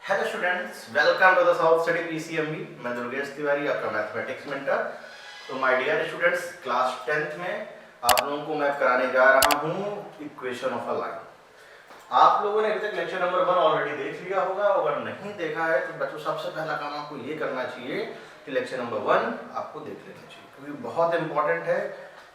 Hello students, welcome to the south study PCMB. मैं दुर्गेश तिवारी, आपका mathematics mentor. तो my dear students, class 10th में आप लोगों को मैं कराने जा रहा हूँ इक्वेशन ऑफ अ लाइन। आप लोगों ने अभी तक लेक्चर नंबर 1 ऑलरेडी देख लिया होगा। अगर नहीं देखा है तो बच्चों सबसे पहला काम आपको ये करना चाहिए कि लेक्चर नंबर 1 आपको देख लेना चाहिए, क्योंकि बहुत इंपॉर्टेंट है।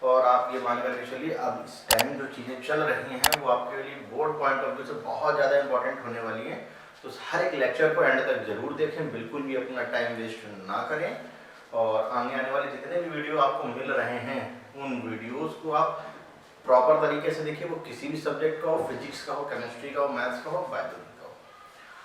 और आप ये मान करके चलिए, अब इस टाइम जो चीज़ें चल रही हैं वो आपके लिए बोर्ड पॉइंट ऑफ व्यू से बहुत ज़्यादा इंपॉर्टेंट होने वाली हैं। तो हर एक लेक्चर को एंड तक जरूर देखें, बिल्कुल भी अपना टाइम वेस्ट ना करें। और आगे आने वाले जितने भी वीडियो आपको मिल रहे हैं उन वीडियोस को आप प्रॉपर तरीके से देखिए। वो किसी भी सब्जेक्ट का हो, फिजिक्स का हो, केमिस्ट्री का हो, मैथ्स का हो, बायोलॉजी का हो।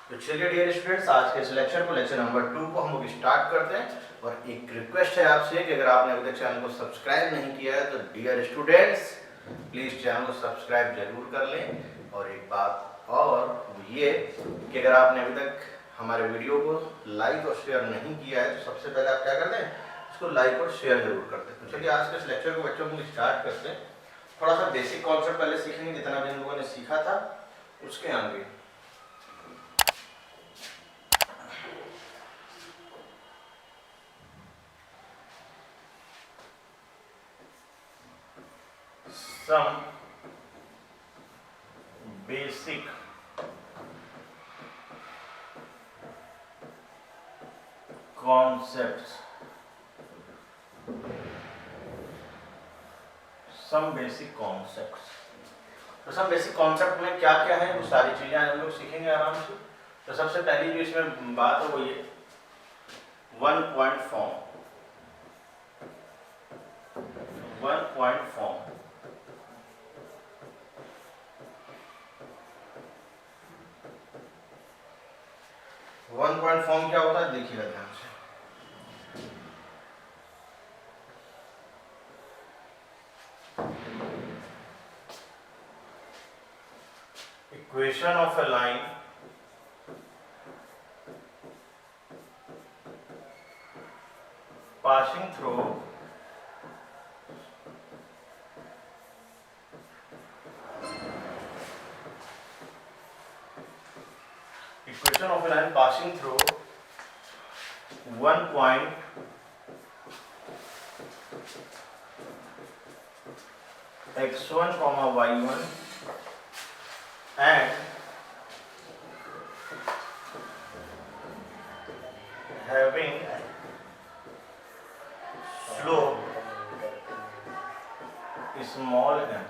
तो चलिए डियर स्टूडेंट्स, आज के इस लेक्चर को, लेक्चर नंबर 2 को हम लोग स्टार्ट करते हैं। और एक रिक्वेस्ट है आपसे कि अगर आपने अभी तक चैनल को सब्सक्राइब नहीं किया है तो डियर स्टूडेंट्स प्लीज चैनल को सब्सक्राइब जरूर कर लें। और एक बात और ये कि अगर आपने अभी तक हमारे वीडियो को लाइक और शेयर नहीं किया है तो सबसे पहले आप क्या करते हैं, इसको लाइक और शेयर जरूर करते हैं। तो चलिए आज के इस लेक्चर को बच्चों को स्टार्ट करते हैं। थोड़ा सा बेसिक कॉन्सेप्ट पहले सीखेंगे, जितना भी हम लोगों ने सीखा था उसके आगे। Some basic concepts, some basic concepts। तो सब बेसिक कॉन्सेप्ट में क्या क्या है वो सारी चीजें हम लोग सीखेंगे आराम से। तो सबसे पहली जो इसमें बात है वो ये 1 point form. 1 point form 1 point form क्या होता है देखिएगा ध्यान से। Equation of a line passing through equation of a line passing through 1 point x1 comma y1 and having slope small m।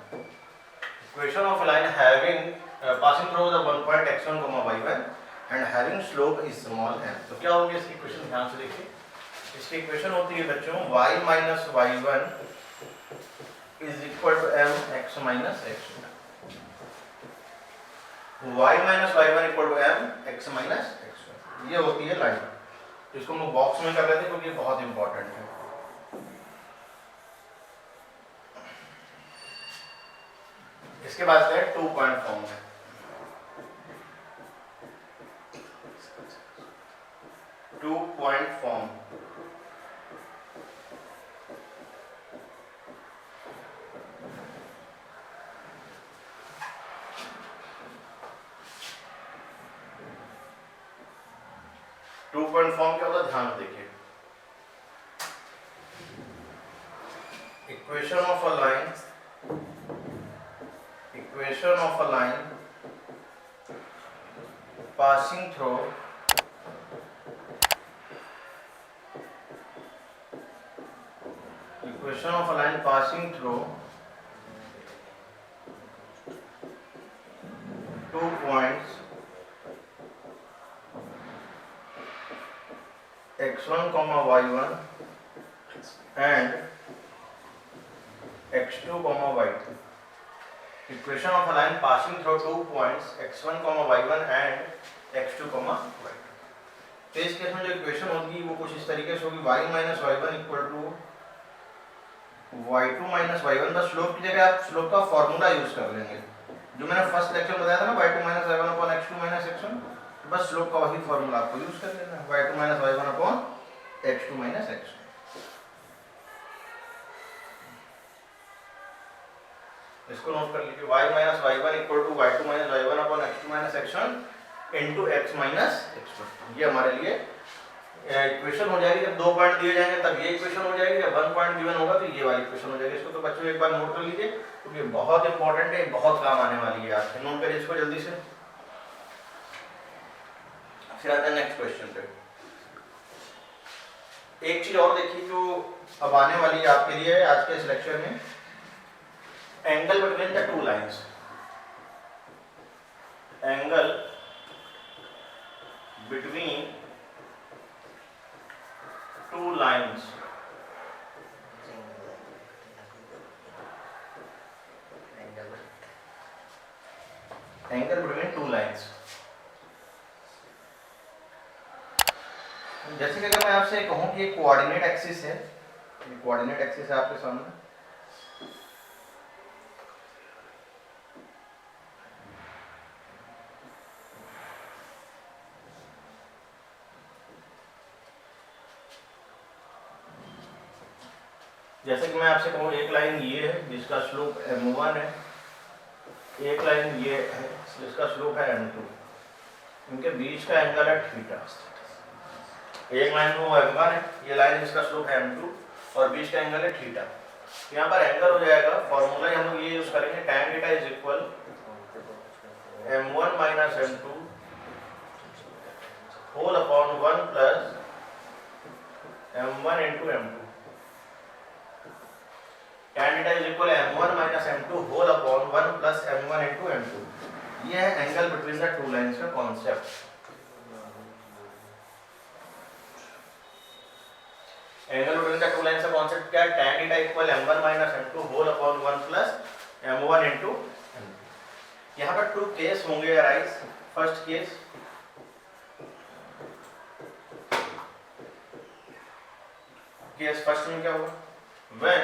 Equation of a line having passing through the 1 point x1 comma y1 and having slope small m। तो क्या होगी इसकी equation, ध्यान से देखिए। इसकी equation होती है बच्चों y minus y1 is equal to m x minus x1। y minus y1 equal to m x minus x1, ये होती है लाइन। तो इसको हम लोग बॉक्स में कर रहे थे क्योंकि ये बहुत इंपॉर्टेंट है। इसके बाद है 2 पॉइंट फॉर्म है। 2 पॉइंट फॉर्म 2 पॉइंट फॉर्म क्या होता है ध्यान से देखिए। Equation of a line, equation of a line passing through equation of a line passing through 2 points x1 comma y1 and x2 comma y2। Equation of a line passing through 2 points x1 comma y1 and x2 comma y2। तो इस case में जो equation होगी वो कुछ इस तरीके से होगी y minus y1 equal to y2 minus y1। बस स्लोप की जगह आप स्लोप का फॉर्मूला यूज कर लेंगे जो मैंने फर्स्ट लेक्चर बताया था ना, y2 minus y1 upon x2 minus x1। बस स्लोप का वही फॉर्मूला आपको यूज कर लेना है, y2 minus y1 upon x2 minus x1। इसको नोट कर लीजिए, y minus y1 equal to y2 minus y1 upon x2 minus x1। Into x minus x1। ये हमारे लिए इक्वेशन हो जाएगी। जब 2 पॉइंट दिए जाएंगे तब ये इक्वेशन हो जाएगी, जब 1 पॉइंट गिवन होगा तो ये वाली इक्वेशन हो जाएगी। इसको तो बच्चों एक बार नोट कर लीजिए क्योंकि तो बहुत इंपॉर्टेंट है, बहुत काम आने वाली है आपके। नोट करिए इसको जल्दी से। फिर आते हैं नेक्स्ट क्वेश्चन पे। एक चीज और देखिए जो अब आने वाली है आपके लिए आज के इस लेक्चर में, angle between the two lines. Angle between two lines. Angle between two lines. जैसे कि अगर मैं आपसे कहूं कि ये कोऑर्डिनेट एक्सिस है, ये कोऑर्डिनेट एक्सिस है आपके सामने, जैसे कि मैं आपसे कहूं एक लाइन ये है जिसका स्लोप m1 है, एक लाइन ये है जिसका स्लोप है m2, इनके बीच का एंगल है थीटा। एक लाइन वो m1 है, ये लाइन इसका स्लोप है m2 और बीच का एंगल है थीटा। यहाँ पर एंगल हो जाएगा, फॉर्मूला हम लोग ये यूज करेंगे, tan theta is equal m1 minus m2 whole upon 1 plus m1 into m2। tan theta is equal m1 minus m2 whole upon 1 plus m1 into m2। ये है angle between the two lines का concept. Angle between the two lines का concept क्या है? tan theta equal m1 minus m2 whole upon 1 plus m1 into m2। यहाँ पर 2 case होंगे arise. First case, first में क्या होगा? When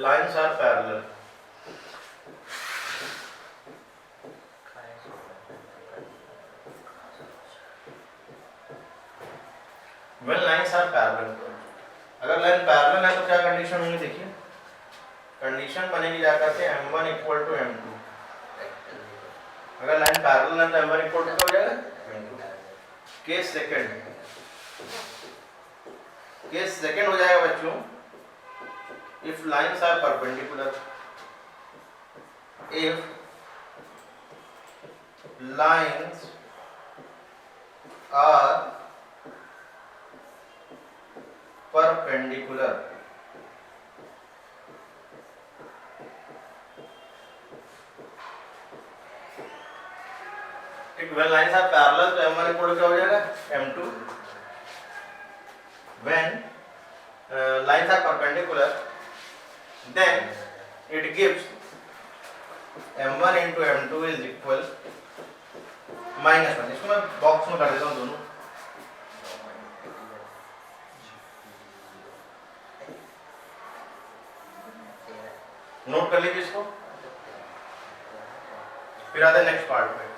lines are parallel, when lines are parallel। अगर लाइन पैरेलल है तो क्या कंडीशन होगी? देखिए कंडीशन बनेगी जाकर के m1 इक्वल टू m2। अगर लाइन पैरेलल है तो m1 इक्वल टू क्या हो जाएगा? m2। केस सेकंड हो जाएगा बच्चों, if lines are perpendicular, if lines are perpendicular, when lines are parallel तो m1 इक्वल क्या हो जाएगा? m2। when lines are perpendicular then it gives m1 into m2 is equal -1। इसको मैं बॉक्स में कर देता हूँ दोनों। नोट कर लीजिए इसको। फिर आते हैं नेक्स्ट पार्ट पे।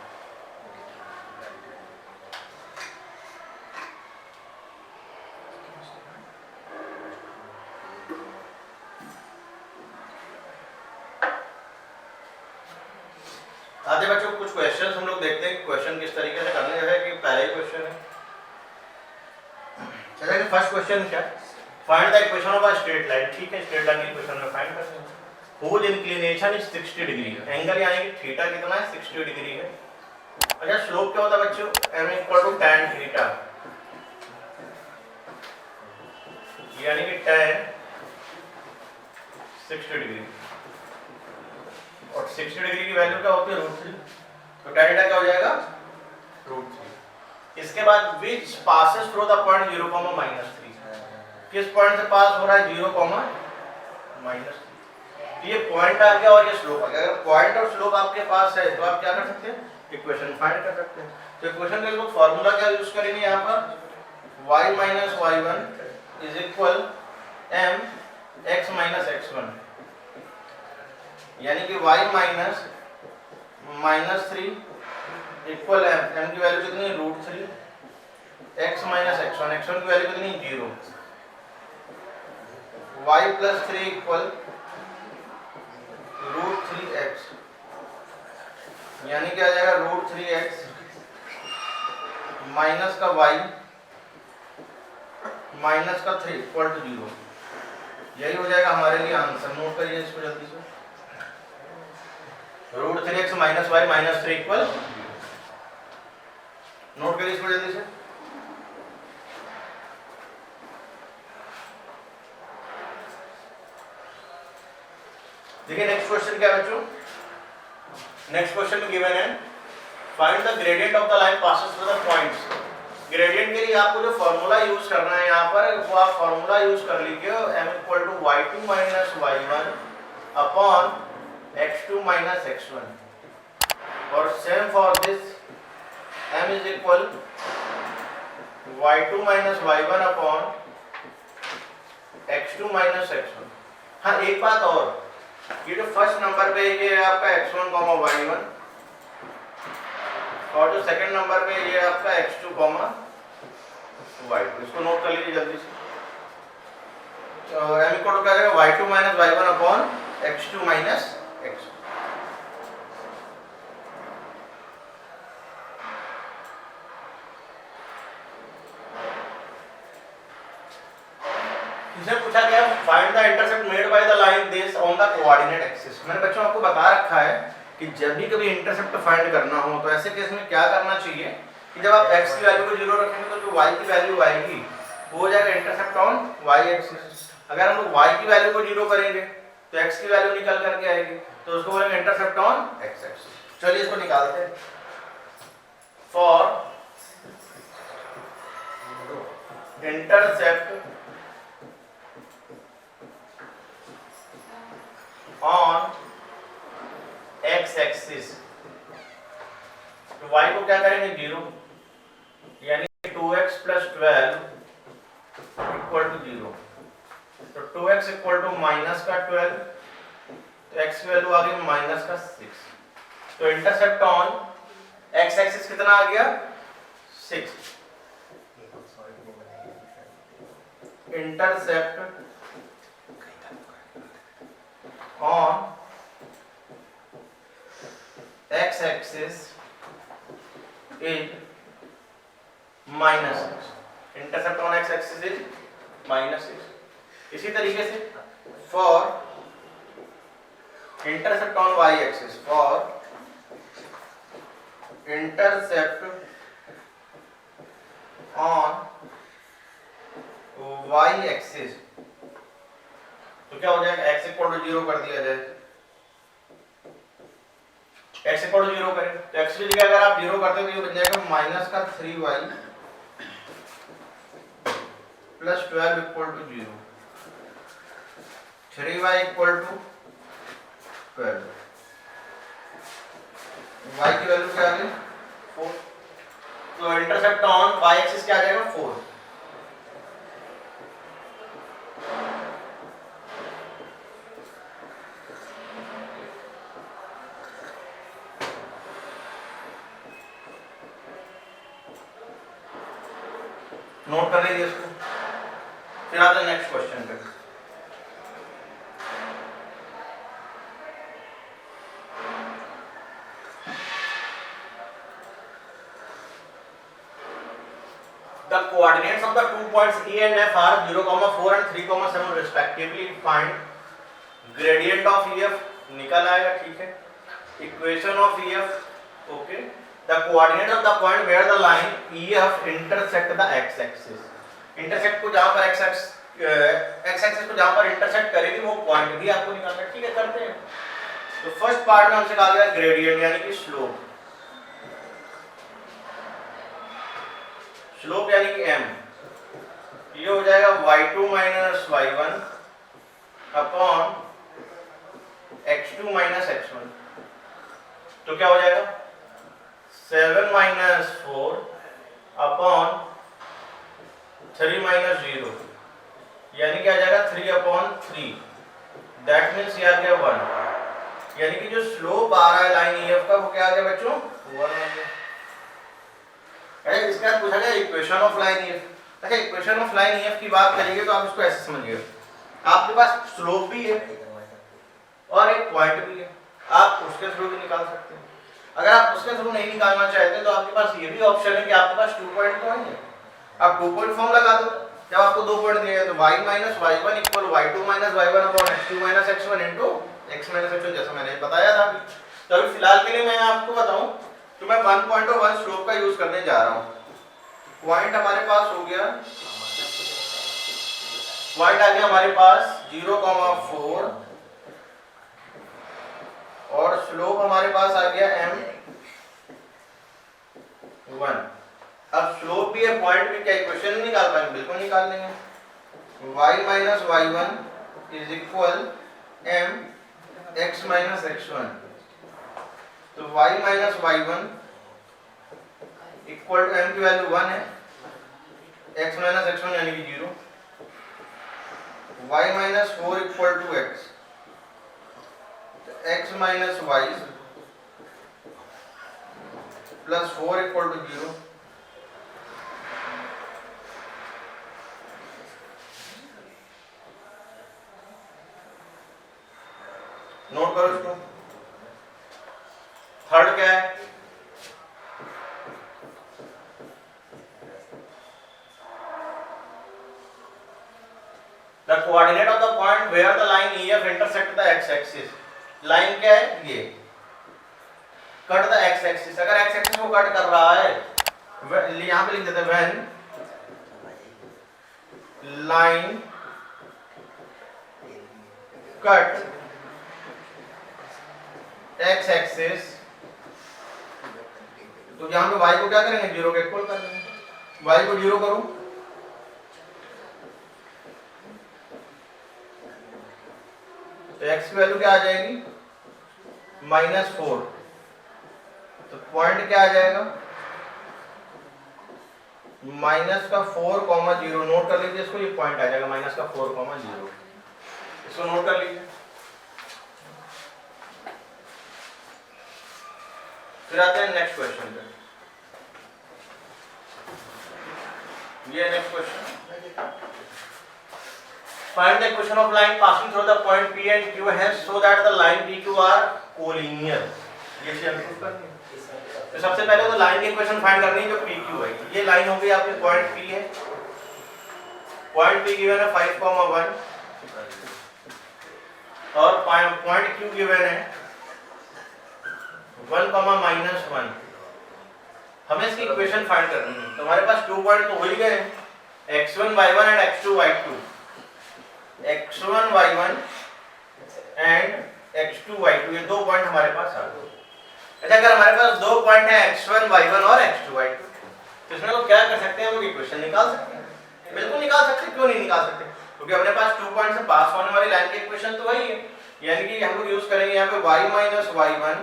आते बच्चों कुछ क्वेश्चंस हम लोग देखते हैं क्वेश्चन किस तरीके से करने हैं। कि पहला ही क्वेश्चन है, जैसे कि फर्स्ट क्वेश्चन क्या, find the equation of a straight line. ठीक है, स्ट्रेट लाइन की इक्वेशन में फाइंड करते हैं। whose inclination is 60 degree. Angle यानी कि थीटा कितना है? 60 डिग्री है। अच्छा, स्लोप क्या होता है बच्चों? m equal to tan theta, यानी कि tan 60 डिग्री। और 60 डिग्री की वैल्यू क्या होती है? √3। तो tan थीटा क्या हो जाएगा? √3। इसके बाद विच पासेस थ्रू द पॉइंट 0, -3। किस पॉइंट से पास हो रहा है? 0, -3। ये पॉइंट आ गया और ये स्लोप आ गया। अगर पॉइंट और स्लोप आपके पास है तो आप क्या कर सकते हैं? इक्वेशन फाइंड कर सकते हैं। तो इक्वेशन के लिए फॉर्मूला क्या यूज करेंगे यहाँ पर? y minus y1 is equal m x minus x1, यानी कि y माइनस -3 इक्वल m की वैल्यू कितनी है? √3, x माइनस x1 की वैल्यू कितनी है? 0, y प्लस 3 इक्वल √3x यानी क्या आ जाएगा √3x माइनस का y माइनस का 3 इक्वल टू 0। यही हो जाएगा हमारे लिए आंसर। नोट करिए इसको जल्दी से। √3x minus y minus 3 equal, note करिए इसको जल्दी से। देखिए नेक्स्ट क्वेश्चन क्या है बच्चों। नेक्स्ट क्वेश्चन में गिवन है find the gradient of the line passes through the points. Gradient के लिए आपको जो फार्मूला यूज करना है यहाँ पर, वो आप फार्मूला यूज कर लीजिए m equal to y2 minus y1 upon x2 minus x1। और same for this m is equal y2 minus y1 upon x2 minus x1। हाँ एक बात और, ये जो फर्स्ट नंबर पे ये है आपका x1, y1 और जो सेकंड नंबर पे ये आपका x2, y2। इसको नोट कर लीजिए जल्दी से। तो m इक्वल टू क्या आएगा y2 minus y1 upon x2 minus x1। इसमें पूछा गया find the intercept made by the line this on the coordinate axis. मैंने बच्चों आपको बता रखा है कि जब भी कभी इंटरसेप्ट फाइंड करना हो तो ऐसे केस में क्या करना चाहिए कि जब आप x की वैल्यू को 0 रखेंगे तो जो y की वैल्यू आएगी वो हो जाएगा इंटरसेप्ट ऑन y एक्सिस। अगर हम लोग y की वैल्यू को 0 करेंगे तो x की वैल्यू निकल करके आएगी, तो उसको बोलेंगे इंटरसेप्ट ऑन x एक्सिस। चलिए इसको निकालते हैं। For intercept on x axis, तो y को क्या करेंगे 0, यानी 2x प्लस 12 इक्वल टू 0। तो 2x इक्वल टू माइनस का 12, तो x की वैल्यू आ गई माइनस का 6। तो इंटरसेप्ट ऑन x एक्सिस कितना आ गया 6। Intercept on x axis is minus 6। Intercept on x axis is minus 6। इसी तरीके से for intercept on y axis, for intercept on y axis, तो क्या हो जाएगा x इक्वल टू 0 कर दिया जाए। x इक्वल टू 0 करें तो x की जगह अगर आप 0 करते हो तो ये बन जाएगा माइनस का 3y plus 12 equal to 0। 3y equal to 12, y की वैल्यू क्या आ गई 4। तो इंटरसेप्ट ऑन y एक्सिस क्या आ जाएगा 4। नोट कर लीजिए इसको। फिर आते हैं नेक्स्ट क्वेश्चन पे। The coordinates of the 2 points E and F are 0, 4 and 3, 7 respectively. Find gradient of EF, निकल आएगा ठीक है। Equation of EF, okay. The coordinate of the point where the line EF intersect the x axis, intersect को जहां पर x axis को जहां पर इंटरसेक्ट करेगी वो पॉइंट भी आपको निकालना है। ठीक है करते हैं। तो फर्स्ट पार्ट में हमसे कहा गया ग्रेडियंट यानी कि स्लोप। स्लोप यानी कि m, ये हो जाएगा y2 minus y1 upon x2 minus x1। तो क्या हो जाएगा 7 माइनस 4 अपॉन 3 माइनस 0, यानी क्या आ जाएगा 3 अपॉन 3। दैट मीन्स ये आ गया 1, यानी कि जो स्लोप आ रहा है लाइन EF का वो क्या आ गया बच्चों 1 आ गया। इसके बाद पूछा गया इक्वेशन ऑफ लाइन EF। अच्छा इक्वेशन ऑफ लाइन EF की बात करेंगे तो आप इसको ऐसे समझिए, आपके पास स्लोप भी है और एक पॉइंट भी है, आप उसके थ्रू भी निकाल सकते हैं। अगर आप उसके थ्रू नहीं निकालना चाहते तो आपके पास ये भी ऑप्शन है कि आपके पास 2 पॉइंट तो है, आप 2 पॉइंट फॉर्म लगा दो। जब आपको 2 पॉइंट दिए तो y minus y1 equal y2 minus y1 upon x2 minus x1 into x minus x1, जैसा मैंने बताया था। तो अभी फिलहाल के लिए मैं आपको बताऊं तो मैं 1 पॉइंट और 1 स्लोप का यूज करने जा रहा हूं। पॉइंट हमारे पास हो गया, पॉइंट आ गया हमारे पास 0,4 और स्लोप हमारे पास आ गया m1। अब स्लोप भी है पॉइंट भी, क्या इक्वेशन नहीं निकाल पाएंगे? बिल्कुल निकाल लेंगे। y minus y1 is equal m x minus x1। तो y minus y1 equal to m की वैल्यू 1 है, x माइनस x1 यानी कि 0। y minus 4 equal to x, x minus y plus 4 equal to 0। Note करो इसको। Third क्या है? The coordinate of the point where the line EF intersect the x axis. Line क्या है? ये कट द x एक्सिस। अगर x axis को cut कर रहा है, यहां पे लिख देते हैं when line cut x axis, तो यहां पे y को क्या करेंगे? 0 के इक्वल कर देंगे। y को 0 करो तो x की वैल्यू क्या आ जाएगी? -4। तो पॉइंट क्या आ जाएगा? माइनस का 4,0। नोट कर लीजिए इसको, ये पॉइंट आ जाएगा माइनस का 4,0। इसको नोट कर लीजिए। फिर आते हैं नेक्स्ट क्वेश्चन पे। ये next question, find the equation of line passing through the point P and Q है so that the line PQ are collinear. ये चीज प्रूव करनी है। तो सबसे पहले तो लाइन की इक्वेशन फाइंड करनी है जो PQ है। ये लाइन हो गई आपके पॉइंट P है, पॉइंट P गिवन है 5,1 और पॉइंट Q गिवन है 1,-1। हमें इसकी इक्वेशन फाइंड करनी है। तो हमारे पास 2 पॉइंट तो हो ही गए, x1 y1 and x2 y2। x1 y1 and x2 y2, ये 2 पॉइंट हमारे पास आ गए। अच्छा, अगर हमारे पास 2 पॉइंट है x1 y1 और x2 y2, तो इसमें लोग क्या कर सकते हैं? हम लोग इक्वेशन निकाल सकते हैं। बिल्कुल निकाल सकते हैं, क्यों नहीं निकाल सकते? क्योंकि अपने पास 2 पॉइंट से पास होने वाली लाइन की इक्वेशन तो वही है। यानी कि हम लोग यूज करेंगे यहाँ पे y minus y1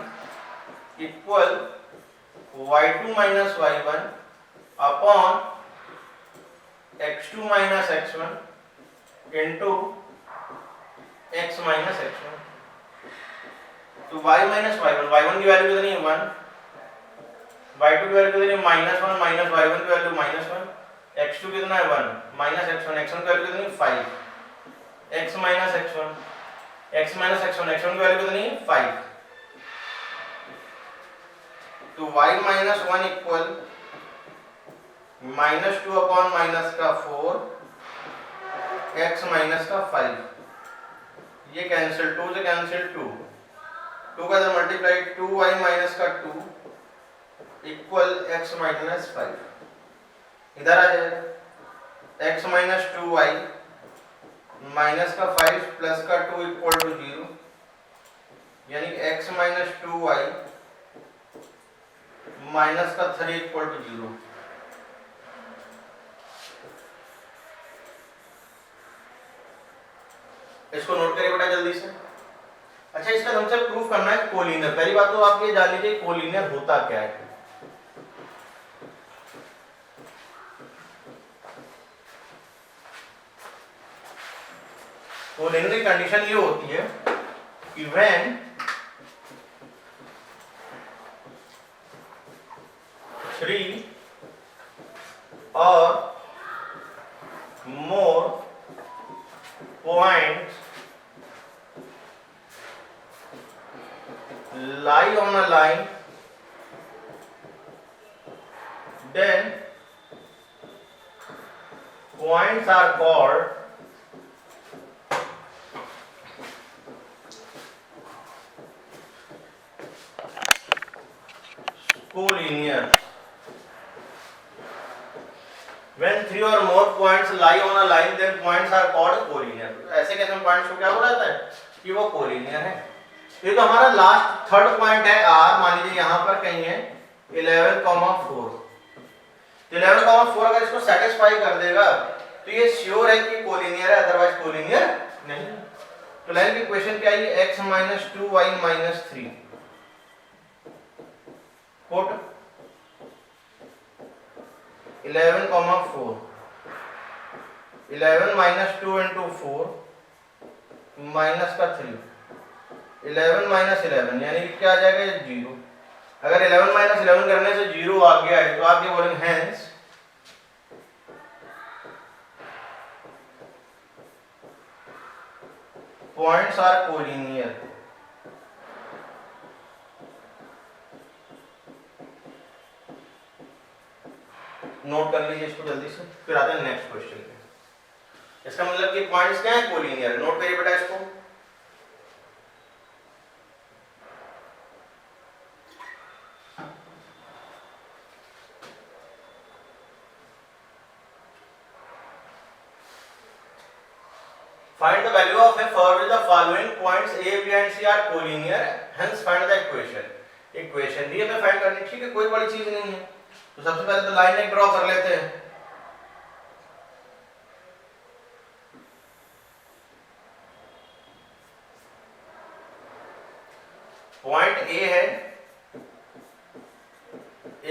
equal y2 minus y1 upon x2 minus x1 into x minus x1। तो y माइनस y1, y1 की वैल्यू कितनी है? 1, y2 की वैल्यू कितनी है? -1 माइनस y1 की वैल्यू -1, x2 कितना है? 1 माइनस x1, x1 की वैल्यू कितनी है? 5, x minus x1, x minus x1, x1 की वैल्यू कितनी है? 5। तो y minus 1 equal -2 upon minus का 4, x माइनस का 5। ये कैंसिल, 2 से कैंसिल 2 का इधर मल्टीप्लाई, 2y माइनस का 2 इक्वल x माइनस 5। इधर आ जाएगा x माइनस 2y माइनस का 5 प्लस का 2 इक्वल टू 0, यानी x माइनस 2y माइनस का 3 इक्वल टू 0। इसको नोट करिए बेटा जल्दी से। अच्छा, इसका हमसे प्रूफ करना है कोलिनियर। पहली बात तो आप ये जान लीजिए कोलिनियर होता क्या है। कोलिनियर की कंडीशन ये होती है कि व्हेन थ्री और मोर points lie on a line then points are called collinear. When three or more points lie on a line, then points are called collinear. ऐसे कैसे पॉइंट्स को क्या बोला जाता है कि वो कोलिनियर है। ये तो हमारा लास्ट थर्ड पॉइंट है R, मान लीजिए यहाँ पर कहीं है 11,4। 11,4 अगर इसको सेटिस्फाई कर देगा तो ये श्योर है कि कोलिनियर है, अदरवाइज कोलिनियर नहीं। तो लाइन की इक्वेशन क्या है, x - 2y - 3 पुट 11,4 11 - 2 × 4 माइनस का 3 11 - 11 यानी क्या आ जाएगा, 0। अगर 11 - 11 करने से 0 आ गया है तो आप ये बोलेंगे hence points are collinear. Note कर लीजिए इसको जल्दी से, फिर आते हैं नेक्स्ट क्वेश्चन पे। इसका मतलब कि पॉइंट्स क्या है, कोलिनियर। नोट करिए बेटा इसको। Find the value of f for which the following points a, b and c are collinear. Hence find the equation. Equation दी हमें फाइंड करनी, ठीक है, कोई बड़ी चीज नहीं है। तो सबसे पहले तो लाइन एक ड्रॉ कर लेते हैं। पॉइंट ए है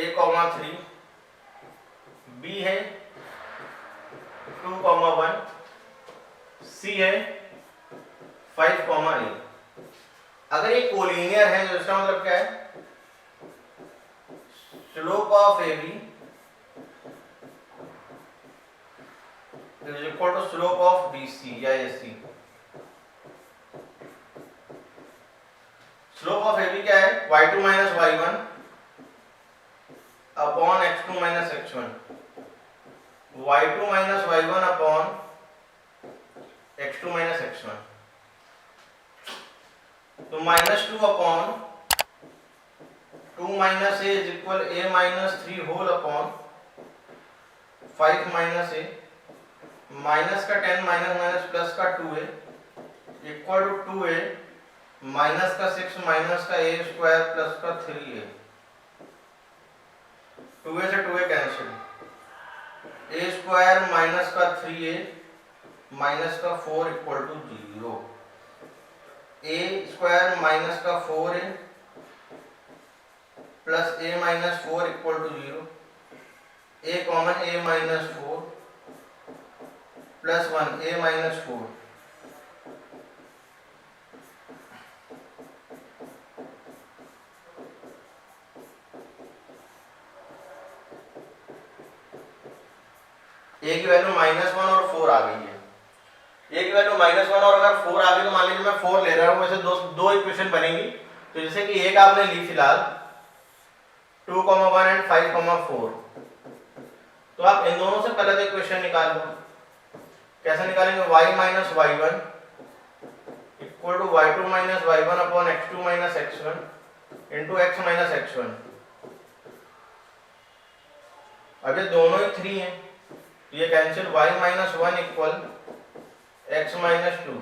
a,3, बी है 2,1, सी है 5,8। अगर ये कोलिनियर है तो इसका मतलब क्या है, slope of A B is equal to slope of B C या A C. Slope of A B क्या है, y2 - y1 upon x2 - x1, y2 - y1 upon x2 - x1। तो -2 upon 2 - a is equal a - 3 whole upon 5 - a, minus का 10 minus plus का 2a equal to 2a minus का 6 minus का a square plus का 3a। 2a से 2a cancel, a square minus का 3a minus का 4 equal to 0। a square minus का 4a plus a - 4 equal to 0। a common a - 4 plus 1 a - 4। a की value -1 और 4 आ गई है। a की वैल्यू -1 और अगर 4 आ गई तो मान लीजिए मैं 4 ले रहा हूं, वैसे दो इक्वेशन बनेंगी। तो जैसे कि एक आपने ली फिलहाल 2,1 एंड 5,4, तो आप इन दोनों से पहले तो इक्वेशन निकाल लो। कैसे निकालेंगे, y - y1 equal to y2 - y1 upon x2 - x1 into x - x1। अब ये दोनों ही 3 हैं तो ये cancel, y - 1 equal x - 2,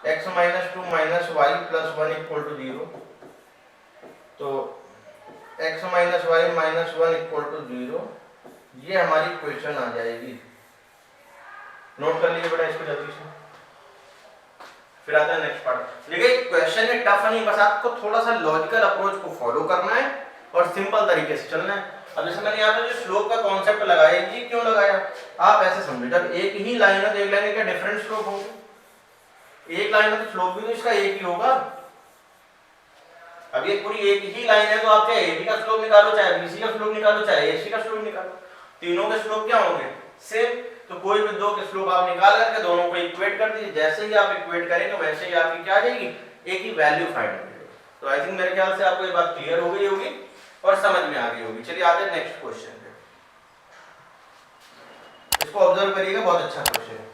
x - 2 minus y plus 1 equal to 0। तो x - y minus 1 equal to 0, ये हमारी इक्वेशन आ जाएगी। नोट कर लीजिए बेटा इसको जल्दी से, फिर आता है नेक्स्ट पार्ट। देखिए क्वेश्चन ये टफ नहीं, बस आपको थोड़ा सा लॉजिकल अप्रोच को फॉलो करना है और सिंपल तरीके से चलना है। अब जैसे मैंने यहाँ पे जो स्लोप का कॉन्सेप्ट लगाया, ये क्यों लगाया, आप ऐसे समझो, जब एक ही लाइन है तो एक लाइन के क्या डिफरेंट स्लोप होंगे। एक लाइन में तो स्लोप भी तो इसका एक ही होगा। अब ये पूरी एक ही लाइन है तो आप चाहे AB का स्लोप निकालो, चाहे BC का स्लोप निकालो, चाहे AC का स्लोप निकालो, तीनों के स्लोप क्या होंगे, सेम। तो कोई भी दो के स्लोप आप निकाल करके दोनों को इक्वेट कर दीजिए। जैसे ही आप इक्वेट करेंगे वैसे ही आपकी क्या आ जाएगी, एक ही वैल्यू फाइंड हो जाएगी। तो आई थिंक मेरे ख्याल से आपको ये बात क्लियर हो गई होगी। और समझ में आ गई होगी। चलिए आते हैं नेक्स्ट क्वेश्चन पे, इसको ऑब्जर्व करिएगा, बहुत अच्छा क्वेश्चन है।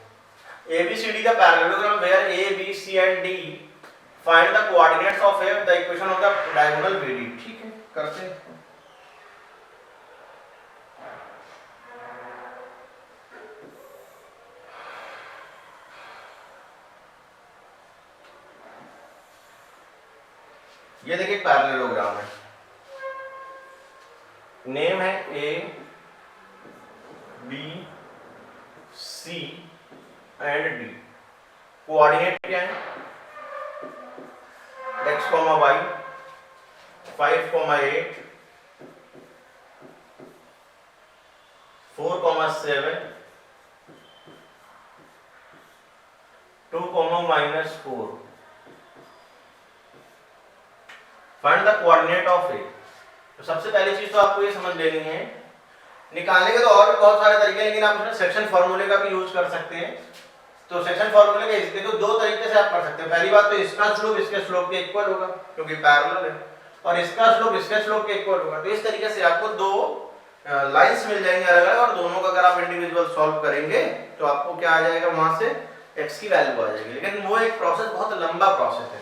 ABCD का parallelogram where A B C and D find the coordinates of F the equation of the diagonal BD। ठीक है, करते हैं। ये देखिए पैरेललोग्राम है, नेम है A B C and D। Coordinate क्या है? x, y 5, 8 4, 7 2, -4। Find the coordinate of ए। तो सबसे पहली चीज तो आपको ये समझ लेनी है, निकालने के तो और भी बहुत सारे तरीके हैं, लेकिन आप इसमें सेक्शन फार्मूले का भी यूज कर सकते हैं। तो सेक्शन फार्मूले के इसके तो दो तरीके से आप कर सकते हैं। पहली बात तो इसका स्लोप इसके स्लोप के इक्वल होगा क्योंकि पैरेलल है, और इसका स्लोप इसके स्लोप के इक्वल होगा। तो इस तरीके से आपको दो लाइंस मिल जाएंगे अलग अलग, और दोनों का अगर आप इंडिविजुअल सॉल्व करेंगे तो आपको क्या आ जाएगा, वहां से x की वैल्यू आ जाएगी। लेकिन वो एक प्रोसेस बहुत लंबा प्रोसेस है।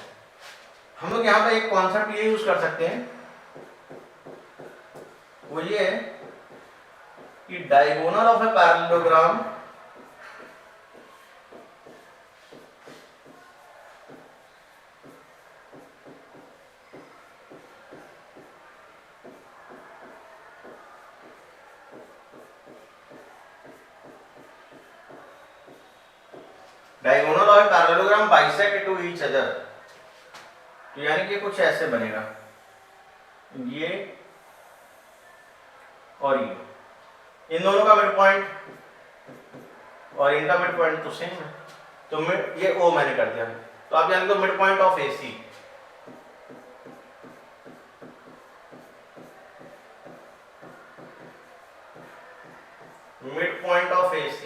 हम लोग यहाँ पे एक कॉन्सेप्ट ये यूज कर सकते हैं, वो ये है कि diagonal of a parallelogram diagonal of a parallelogram bisect to each other. तो यानी कि कुछ ऐसे बनेगा, ये और ये, इन दोनों का मिड पॉइंट और इनका मिड पॉइंट तो सेम है, तो मिड ये O मैंने कर दिया। तो आप जान दो mid point of AC, mid point of AC,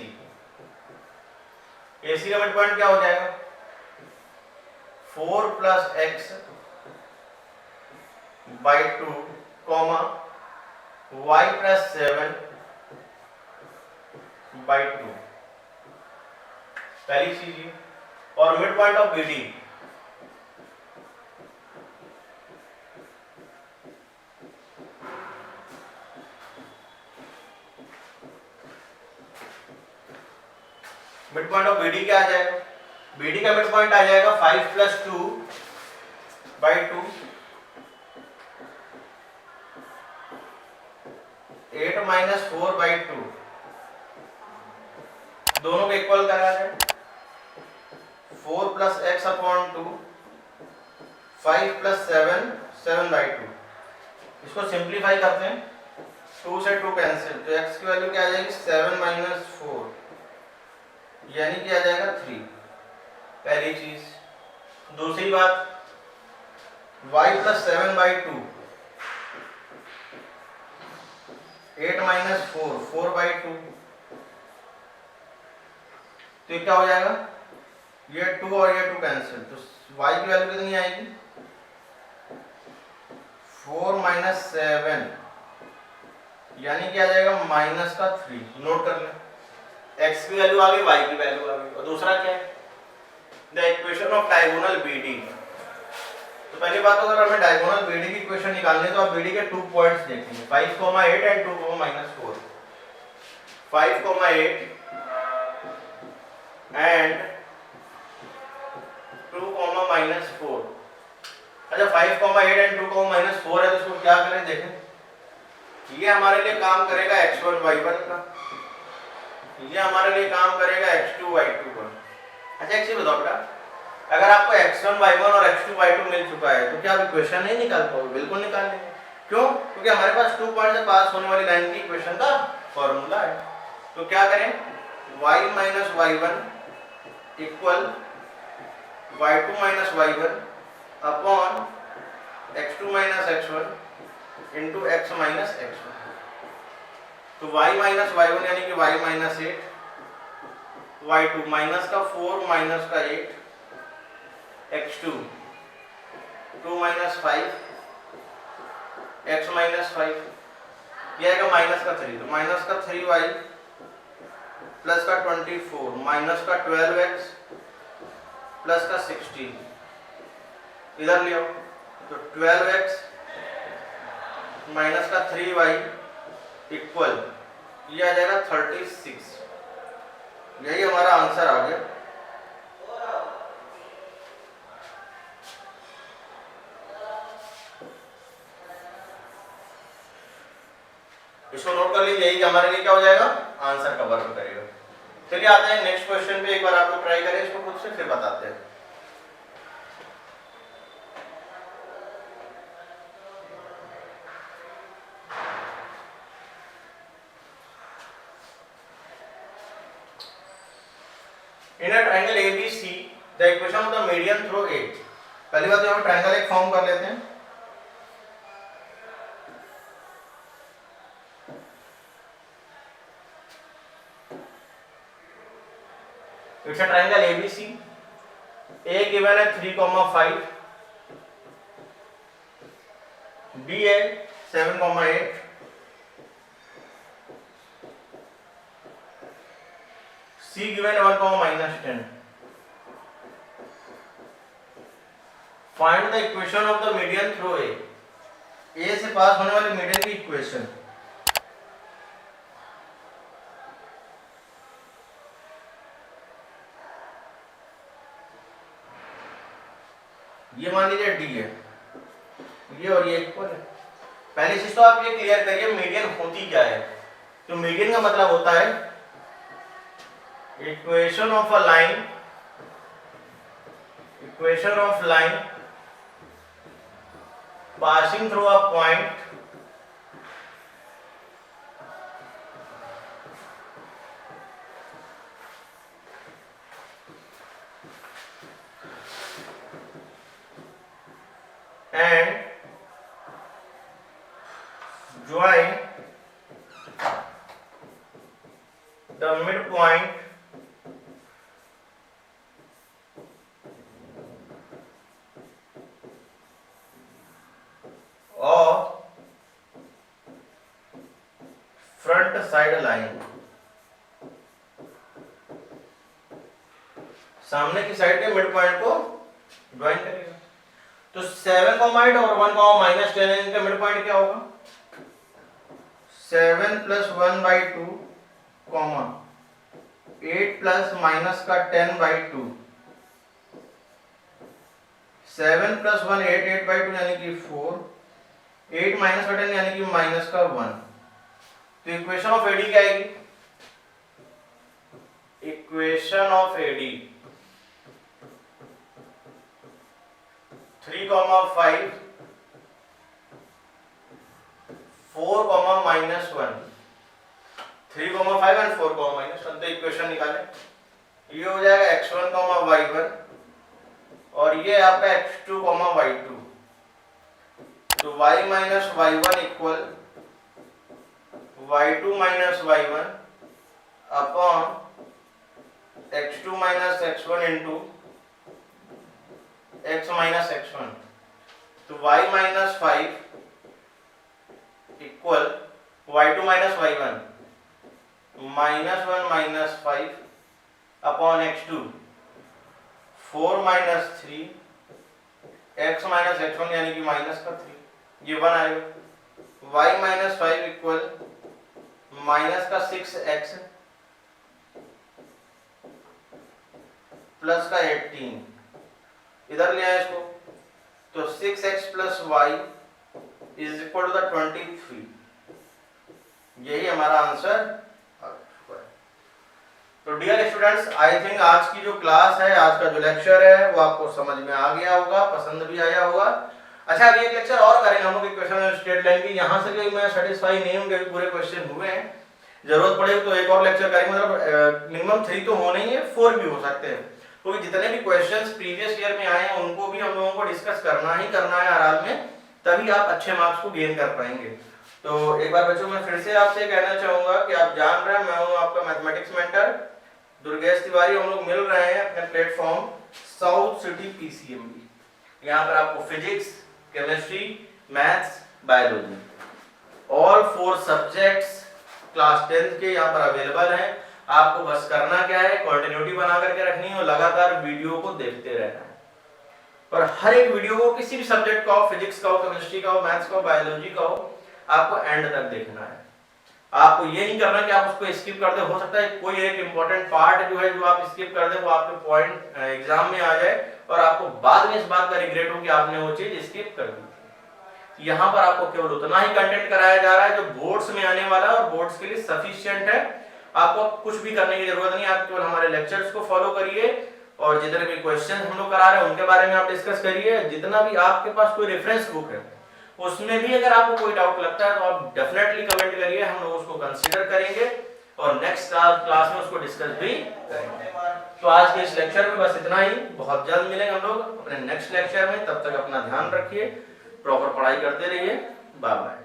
AC का मिड पॉइंट क्या हो जाएगा, 4 + x by 2, y + 7 by 2। पहली चीज ये, और mid point of BD mid point of BD क्या आ जाएगा, BD का मिड पॉइंट आ जाएगा 5 + 2 by 2, 8 - 4 by 2। दोनों को इक्वल करा जाए, 4 + x upon 2, 5 + 7, 7 by 2। इसको सिंप्लीफाई करते हैं, 2 से 2 कैंसिल, तो x की वैल्यू क्या आ जाएगी, 7 - 4, यानी कि आ जाएगा 3। पहली चीज। दूसरी बात, y + 7 by 2, 8 - 4, 4 by 2। तो ये क्या हो जाएगा, ये 2 और ये 2 कैंसिल, तो y की वैल्यू कितनी आएगी, 4 - 7, यानी कि आ जाएगा -3। नोट कर लें, x की वैल्यू आ गई, y की वैल्यू आ गई। और दूसरा क्या है, the equation of diagonal BD। तो पहली बात, अगर हमें डायगोनल BD की इक्वेशन निकालनी है तो आप BD के 2 पॉइंट्स देखेंगे, 5, 8 एंड 2, -4। 5, 8 एंड 2, -4। अच्छा, 5, 8 एंड 2, -4 है, तो इसको क्या करें, देखें, ये हमारे लिए काम करेगा x1 y1 का, ये हमारे लिए काम करेगा x2 y2 का। अच्छा, एक चीज बताओ बेटा, अगर आपको x1 y1 और x2 y2 मिल चुका है तो क्या आप इक्वेशन नहीं निकाल पाओगे? बिल्कुल निकाल लेंगे। क्यों? क्योंकि हमारे पास 2 पॉइंट से पास होने वाली लाइन की इक्वेशन का फॉर्मूला है। तो क्या करें, y - y1 equal y2 - y1 upon x2 - x1 into x - x1। तो y - y1 यानी कि y - 8, y2 माइनस का 4 माइनस का 8, x2 2 - 5 x माइनस 5, ये आएगा माइनस का 3, तो माइनस का 3y प्लस का 24 माइनस का 12x प्लस का 16, इधर ले आओ, तो 12x माइनस का 3y इक्वल ये आ जाएगा 36। यही हमारा आंसर आ गया। इसको नोट कर लीजिए, यही हमारे लिए क्या हो जाएगा, आंसर का वर्क करेगा। चलिए आते हैं नेक्स्ट क्वेश्चन पे, एक बार आप लोग ट्राई करें इसको खुद से, फिर बताते हैं। In a triangle ABC the equation of the median through A। पहली बात तो हम ट्रायंगल एक फॉर्म कर लेते हैं। It's a triangle ABC. A given है 3,5, B है 7,8, C given है 1,-10. Find the equation of the median through A. A से पास होने वाले मीडियन की इक्वेशन। ये मान लीजिए D है, ये और ये इक्वल है। पहली चीज तो आप ये क्लियर करिए मीडियन होती क्या है। तो मीडियन का मतलब होता है equation of a line, equation of line passing through a point and join the midpoint of front side line। सामने की साइड के मिड पॉइंट को ज्वाइन करेगा। तो 7,8 और 1,-10 इनका मिड पॉइंट क्या होगा, 7 + 1/2, 8 + -10/2, 7 + 1 8, 8/2 यानी कि 4, 8 - 10 यानी कि -1। तो इक्वेशन ऑफ एडी क्या आएगी, इक्वेशन ऑफ एडी 3,5 4, -1, 3,5 एंड 4, -1। तो इक्वेशन निकाले, ये हो जाएगा x1, y1 और ये आपका x2, y2। तो y - y1 equal y2 - y1 upon x2 - x1 into x - x1। तो y - 5 equal y2 - y1 -1 - 5 upon x2, 4 - 3 x - x1 यानी कि -3, ये 1 आएगा। y - 5 इक्वल -6x प्लस का 18, इधर ले आए इसको, तो 6x + y is equal to the 23। यही हमारा आंसर। तो डियर स्टूडेंट्स, आई थिंक आज की जो क्लास है, आज का जो लेक्चर है वो आपको समझ में आ गया होगा, पसंद भी आया होगा। अच्छा, अभी एक लेक्चर और करेंगे हम लोग इक्वेशन स्ट्रेट लाइन की। यहाँ से भी मैं सेटिस्फाई नहीं हूँ कि पूरे क्वेश्चन हुए हैं, जरूरत पड़े तो एक और लेक्चर करेंगे। मतलब मिनिमम 3 तो होने ही है, 4 भी हो सकते हैं, क्योंकि जितने भी क्वेश्चंस प्रीवियस ईयर में आए हैं उनको भी हम लोगों को डिस्कस करना ही करना है आराम में, तभी आप अच्छे मार्क्स को गेन कर पाएंगे। तो एक बार बच्चों मैं फिर से आपसे कहना चाहूंगा कि आप जान रहे हैं मैं हूं आपका मैथमेटिक्स मेंटर दुर्गेश तिवारी। हम लोग मिल रहे हैं अपने प्लेटफॉर्म साउथ सिटी पीसीएमबी। यहाँ पर आपको physics, chemistry, maths, biology. All 4 subjects class 10 के यहाँ पर अवेलेबल हैं। आपको बस करना क्या है, कंटिन्यूटी बना करके रखनी है और लगातार वीडियो को देखते रहना है। और हर एक वीडियो को किसी भी सब्जेक्ट का हो, फिजिक्स का हो, केमिस्ट्री का हो, मैथ्स का हो, बायोलॉजी का हो, आपको एंड तक देखना है। आपको ये नहीं करना कि आप उसको स्किप कर दे। हो सकता है कोई एक इंपॉर्टेंट पार्ट जो है जो आप स्किप कर दे वो आपके पॉइंट एग्जाम में आ जाए और आपको बाद में इस बात का रिग्रेट हो कि आपने वो चीज स्किप कर दी। यहाँ पर आपको केवल उतना ही कंटेंट कराया जा रहा है जो बोर्ड्स में आने वाला है और बोर्ड्स के लिए सफिशिएंट है। आपको कुछ भी करने की जरूरत नहीं है, आप केवल हमारे लेक्चर्स को फॉलो करिए और जितने भी क्वेश्चन हम लोग करा रहे हैं उनके बारे में आप डिस्कस करिए। जितना भी आपके पास कोई रेफरेंस बुक है उसमें भी अगर आपको कोई डाउट लगता है तो आप डेफिनेटली कमेंट करिए, हम लोग उसको कंसीडर करेंगे और नेक्स्ट क्लास में उसको डिस्कस भी करेंगे। तो आज के इस लेक्चर में बस इतना ही। बहुत जल्द मिलेंगे हम लोग अपने नेक्स्ट लेक्चर में। तब तक अपना ध्यान रखिए, प्रॉपर पढ़ाई करते रहिए। Bye bye.